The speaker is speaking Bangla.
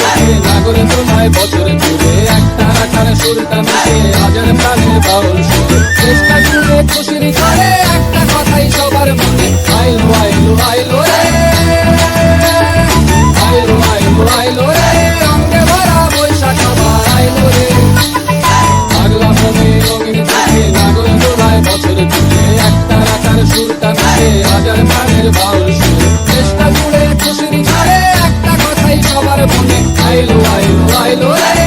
চোখে নাগরে তোমায় বছর জুড়ে একটা রাখার সুরটা মিশে হাজার প্রাণের বাউল সুরে চেষ্টা জুড়ে খুশির করে একটা কথাই সবার মনে আইলো আইলো আইলো রে আইলো আইলো আইলো রে রঙে ভরা বৈশাখ আবার আইলো রে পাগলা মনে রঙিন চোখে নাগরে তোমায় বছর জুড়ে একটা রাখার সুরটা মিশে হাজার প্রাণের বাউল সুরে চেষ্টা জুড়ে খুশির করে একটা কথাই সবার মনে আইলো আইলো আইলো রে